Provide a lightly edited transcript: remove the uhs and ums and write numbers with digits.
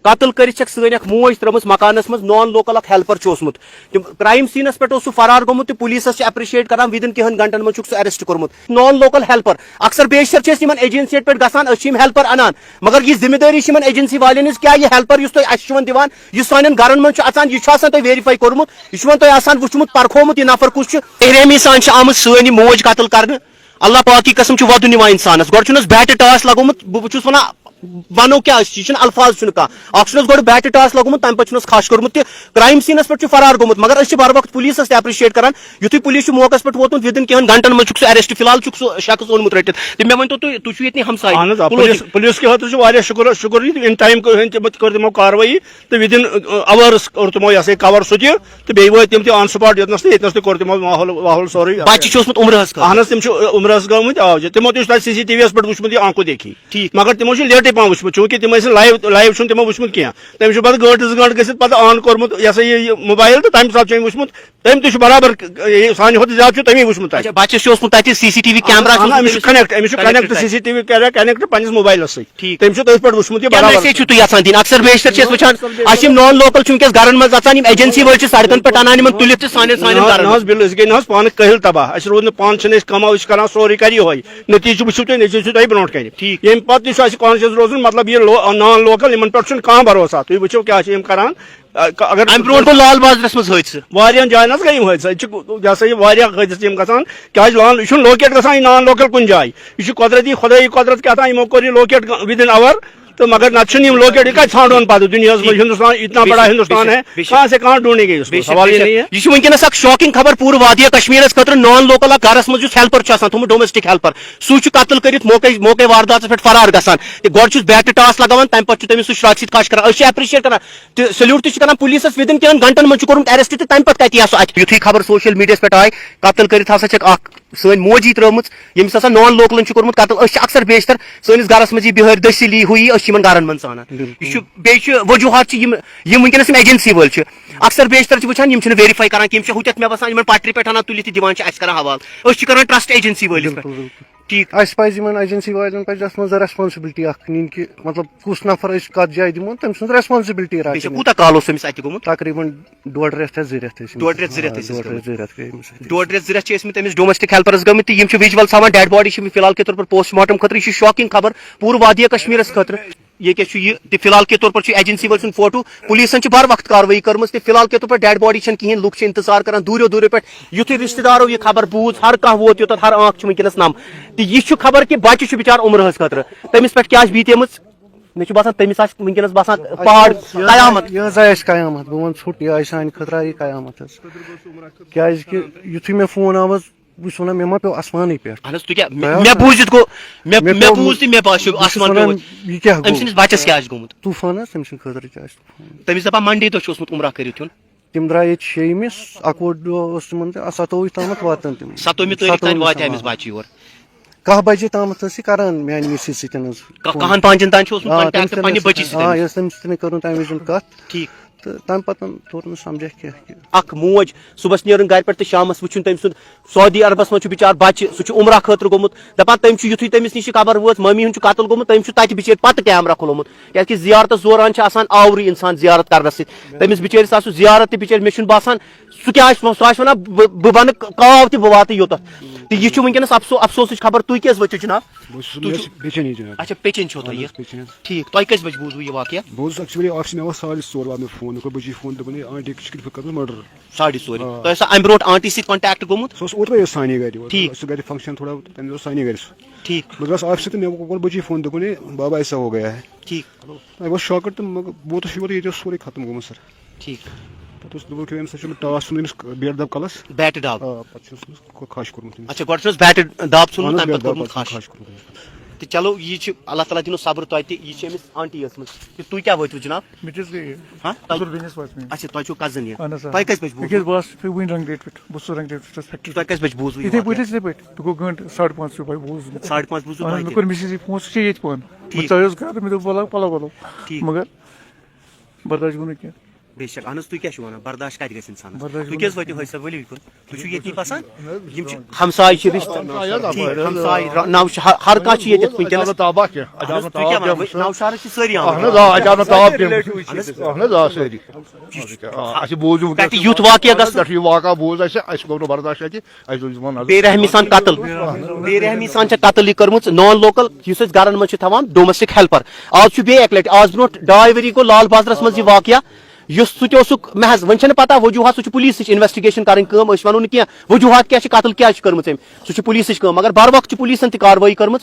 قتل کرک سن موج ترمس مکانس مز نان لوکل اخ ہیلپر اوسمت کرائم سینس پہ سہ فرار گومت پولیسس اپریشیٹ کران ودن کہن گھنٹن مز سہ اریسٹ کورمت نان لوکل ہیلپر اکثر بیشتر ایجنسی پہ گھان ہیلپر انان مگر یہ ذمہ داری ایجنسی والن ہز کیا یہ ہیلپر اس تھی دان یہ سان گھرن مز اچان یہ تھی ویریفائی کورمت یہ تھی وچمت پرکھومت یہ نفر کس احرامی سان آمت سن یہ موج قتل کرنے اللہ پاک کی قسم ودن انسانس گوڑ بیٹ ٹاس لگومت بہت ونان ونو کیا یہ الفاظ اخ گوڑ بیٹ ٹاس لگومت تمہ پتہ کھش کورمت کرائم سینس پہ فرار گومت مگر اس بر وقت پولیسس تہ اپریشیٹ کران یتھے پولیس موقع پہ ووتمت ودن کہن گھنٹن مز سہ اریسٹ فی الحال سہ شخص اونمت رٹت تو مے ونتو تھی یہ ہمسائے پولیس کے خاطر شکر ان ٹائم کر تمو کاروٲیی تو ودن اورس کور تمو یہ کور سہ تو بیٚیہِ وٲتۍ تم تہ آن سپاٹ یتنس تہ کور تمو ماحول سورُے بچہ چھُ اوسمُت عمرہس اہن حظ تم عمرس گٔمٕتۍ تمو تہ سی سی ٹی وی یس پہ وچمت یہ آنکھو دیکھی ٹھیک مگر تمو لیٹے پہن وچمت چونکہ تم لائیو چھ تمو وچمت کینٛہہ تم پتہ گٲنٹہٕ زٕ گٲنٹہٕ گٔژھِتھ پتہ آن کورمت یہ سا یہ موبائل تو تمہ ساتہٕ چھُ أمۍ وچمت تم تہ برابر سانہِ کھۄتہٕ زیادٕ چھُ تمی وچمت بچس اوسمُت تتہِ سی سی ٹی وی کیمرا أمِس چھُ connect C C T V connect پننس موبائلس سۭتۍ تم چھُ تٔتھۍ پٮ۪ٹھ وچمت یہ برابر تھی یژھان دِنۍ اکثر بیشتر وچان اَسہِ یِم نان لوکل چھِ وٕنکیٚس گرن منٛز اژان یِم ایجنسی وٲلۍ چھِ سڑکن پٮ۪ٹھ انان یِمن تُلِتھ تہِ سانٮ۪ن گرن نہ حظ بِل أسۍ گٔے نہ حظ پانہٕ کٔہِل تباہ اَسہِ روٗد نہٕ پانہٕ چھِنہٕ أسۍ کماو أسۍ چھِ کران سورُے کرِ یِہوے نتیجہٕ وٕچھِو تُہۍ نتیجہٕ چھُو تۄہہِ برونٛٹھ کَنہِ ٹھیٖک ییٚمہِ پتہٕ تہِ چھُ اَسہِ کانشیس روزُن مطلب یہِ نان لوکل یِمن پٮ۪ٹھ چھُنہٕ کانٛہہ بھروسہ تُہۍ وٕچھِو کیاہ چھِ یِم کران اگر امہِ برونٛٹھ گوٚو لال بازرس منٛز حٲدثہٕ واریاہن جاین حظ گٔے یِم حٲدثہٕ اَتہِ چھِ یہ سا یہِ واریاہ حٲدثہٕ یِم گژھان کیازِ یہِ چھُنہٕ لوکیٹ گژھان یہِ نان لوکل کُنہِ جایہِ یہِ چھُ قۄدرتی خۄدٲیی قۄدرت کیٛاہ تام یِمو کوٚر یہِ لوکیٹ ودن اور تو مگر نہ لوکیٹ یہ ژھانڈون پتہ دنیا ہندوستان اتنا بڑا ہندوستان ہے کہاں سے کہاں ڈھونڈیں گے اس کو سوال یہ نہیں ہے یہ ونکس اخ شاکنگ خبر پور وادی کشمیر خاطر نان لوکل اخ گھرس مز ہیلپر تھومت ڈومیسٹک ہیلپر سہ قتل کرت موقع واردات پہ فرار گژھان گوڑ بیٹ ٹاس لگان تمہ پتہ تمس سہ شراک ست کھش کران اپریشیٹ کران سلیوٹ تہ کران پولیسس ودن کین گھنٹن مز کورمت اریسٹ تو تمہ پتہ کتہ سہ اتھ یتھے خبر سوشل میڈیا پہ آئی قتل کرت ہسا چھ اخ سن موجی ترٲمٕژ ییٚمِس ہسا نان لوکلن کورمُت قتل أسۍ چھِ اکثر بیشتر سٲنِس گرس منٛز یہِ بِہٲرۍ دٔسِلی ہوٗ یہِ أسۍ چھِ یِمن گرن منٛز ژانان یہ بیٚیہِ وجوہات چھِ یِم ونکیٚنس یِم ایجنسی وٲلۍ چھِ اکثر بیشتر چھِ وٕچھان یِم چھِنہٕ ویرِفاے کران کینٛہہ یِم چھِ ہُتٮ۪تھ مےٚ باسان یِمن پٹرِ پٮ۪ٹھ انان تُلِتھ تہٕ دِوان چھِ اَسہِ کران حوالہٕ أسۍ چھِ کران ٹرسٹ ایجنسی وٲلِس پٮ۪ٹھ ٹھیک اس پز ایجنسی والن پہ ات مز ریسپانسبلٹی اخ نین کہ مطلب کس نفر اس کت جائے دمو تم سن ریسپانسبلٹی رٹن کوتاہ کال اوس أمِس اَتہِ گوٚمُت تقریباً ڈوڑ رٮ۪تھ یا 2 رٮ۪تھ ڈوڑ رٮ۪تھ 2 رٮ۪تھ گٔے ڈوڑ رٮ۪تھ 2 رٮ۪تھ چھِ ٲسمٕتۍ أمِس ڈومیسٹک ہیلپرس گٔمٕتۍ تہٕ یِم چھِ وِجول تھاوان ڈیڈ باڈی چھِ فی الحال کے طور پر پوسٹ مارٹم خٲطرٕ یہِ چھِ شاکنگ خبر پوٗرٕ وادیہ کشمیرس خٲطرٕ یہ کیا یہ فی الحال کے طور پر ایجنسی ول سن فوٹو پولیسن بر وقت کاروٲیی کٔرمٕژ تہٕ فی الحال کے طور پر ڈیڈ باڈی چھنہٕ کِہیٖنۍ لُکھ چھِ انتظار کران دوٗرِو پٮ۪ٹھ یُتھُے رشتہٕ دارو یہ خبر بوٗز ہر کانٛہہ ووت یوٚتَتھ ہر آنکھ چھِ ونکیٚنس نم تہٕ یہِ چھُ خبر کہِ بچہِ چھُ بِچار عمرہس خٲطرٕ تٔمِس پٮ۪ٹھ کیٛاہ آسہِ بیٖتیمٕژ مےٚ چھُ باسان تٔمِس آسہِ ونکیٚنس باسان پہاڑ قیامت یہ آسہِ قیامت بہٕ ونہٕ ژھوٚٹ یہِ آسہِ سانہِ خٲطرٕ آیہِ قیامت حظ کیازِ کہِ یُتھُے مےٚ فون آو حظ بہٕ چھُس وَنان مےٚ ما پیوٚو آسمانٕے پٮ۪ٹھ اہن حظ تُہۍ کیٛاہ مےٚ بوٗزِتھ گوٚو مےٚ بوٗز تہٕ مےٚ باسیو آسمان یہِ کیاہ أمۍ سٕنٛدِس بچس کیٛاہ آسہِ گوٚمُت طوٗفان حظ تٔمۍ سٕنٛدِ خٲطرٕ کیاہ آسہِ تٔمِس دپان منڈے دۄہ چھُ اوسمُت عمرہ کٔرِتھ یُن تِم درٛاے ییٚتہِ 6مِس 21 دۄہ اوس تِمن 27 تامتھ واتان تِم 7 تٲریٖخ تانۍ واتہِ أمِس بچہِ یور 10 بجے تامتھ ٲس یہِ کران میانہِ مِسہِ سۭتۍ حظ 5 تانۍ چھُ اوسمُت کنٹیکٹ پننہِ بچی سۭتۍ یۄس تٔمِس سۭتۍ کٔرٕن تمہِ وِزِ کتھ ٹھیک تہٕ تمہِ پتہٕ توٚر نہٕ سمجھا کینٛہہ اکھ موج صبحس نیرُن گرِ پٮ۪ٹھ تہٕ شامس وٕچھُن تٔمۍ سُنٛد سعودی عربس منٛز چھُ بِچار بچہِ سُہ چھُ عمرہ خٲطرٕ گوٚمُت دپان تٔمۍ چھُ یُتھُے تٔمِس نِش خبر وٲژ ممی ہُنٛد چھُ قتل گوٚمُت تٔمۍ چھُ تتہِ بِچٲرۍ پتہٕ کیمرا کھُلومُت کیازِ زیارتس دوران چھِ آسان آورٕے انسان زیارت کرنس سۭتۍ تٔمِس بِچٲرِس آسہِ سُہ زیارت تہِ بِچٲرۍ مےٚ چھُنہٕ باسان سُہ کیٛاہ آسہِ سُہ آسہِ ونان بہٕ بنہٕ کاو تہِ بہٕ واتہٕ یوٚتتھ تہٕ یہِ چھُ ونکیٚنس افسوسٕچ خبر تُہۍ کیٛازِ وٲتِو جناب اچھا پیچن چھو تۄہہِ ٹھیک تۄہہِ کٔژِ بجہِ بوٗزوٕ یہِ واقعہ بہٕ ایکچولی اکھ مےٚ اوس 4:30 واتنو فون کوٚر بجی فون دوٚپُن آنٹی کِتھ پٲٹھۍ کٔرٕس مٔرڈر 4:30 تۄہہِ اوسا امہِ برونٛٹھ آنٹی سۭتۍ کنٹیکٹ گوٚمُت سُہ اوس اوترے سانے گرِ ٹھیک سُہ گرِ فنکشن تھوڑا تمہِ دۄہ اوس سانے گرِ سُہ ٹھیک بہٕ درٛاس آفسہٕ تہٕ مےٚ کوٚر بجی فون دوٚپُن ہے بابا ایسا ہو گیا ہے ٹھیک آی واز شاکڈ تہٕ مگر بہٕ ووتُس یور ییٚتہِ اوس سورُے ختم گوٚمُت سر ٹھیک پتہٕ اوس دوٚپُن أمِس چھُ مےٚ ٹاس ژھُنمُت أمِس بیٹ دب کلس بیٹہٕ ڈاب پتہٕ چھُس کھش کوٚرمُت أمِس اچھا گۄڈٕ چھُنس بیٹہٕ ڈاب ژھُنمُت تمہِ پتہٕ کوٚرمُت کھش کھش کوٚرمُت تہٕ چلو یہِ چھُ اللہ تعالیٰ دِنو صبر تۄہہِ تہِ یہِ چھِ أمِس آنٹی ٲسمٕژ تہٕ تُہۍ کیٛاہ وٲتوٕ جناب اچھا تۄہہِ چھُو کزن یہِ تۄہہِ کٔژِ بجہِ بوٗزوٕ تۄہہِ کٔژِ بجہِ بوٗزوٕ یہِ واقعہ 5:30 بوٗزوٕ مگر برداشت گوٚو نہٕ کینٛہہ بے شک اہن تھی کیا برداشت کت گژھِ انسان برداشت تھی کیٛازِ وٲتِو حٲصِل ؤلِو کُن تُہۍ چھُو ییٚتی بسان یِم چھِ ہمساے چھِ رِشتہٕ ہمساے ہر کانٛہہ چھِ ییٚتٮ۪تھ وٕنکٮ۪نس نوشہرٕ چھِ سٲری آمٕتۍ یُتھ واقعہ گژھِ بے رحمی سان قتل بے رحمی سان چھِ قتل یہِ کٔرمٕژ نان لوکل یُس أسۍ گرن منٛز چھِ تھاوان ڈومیسٹک ہیلپر آز چھُ بیٚیہِ اکہِ لٹہِ آز برونٛٹھ 2.5 ؤری گوٚو لال بازرس منٛز یہِ واقعہ یُس سُہ تہِ اوسُکھ محض وۄنۍ چھنہٕ پتہ وجوہات سُہ چھُ پُلیٖسٕچ انویسٹِگیشن کرٕنۍ کٲم أسۍ ونو نہٕ کینٛہہ وجوہات کیٛاہ چھِ قتل کیٛازِ چھِ کٔرمٕژ أمۍ سُہ چھُ پُلیٖسٕچ کٲم مگر بر وقت چھِ پُلیٖسن تہِ کاروٲیی کٔرمٕژ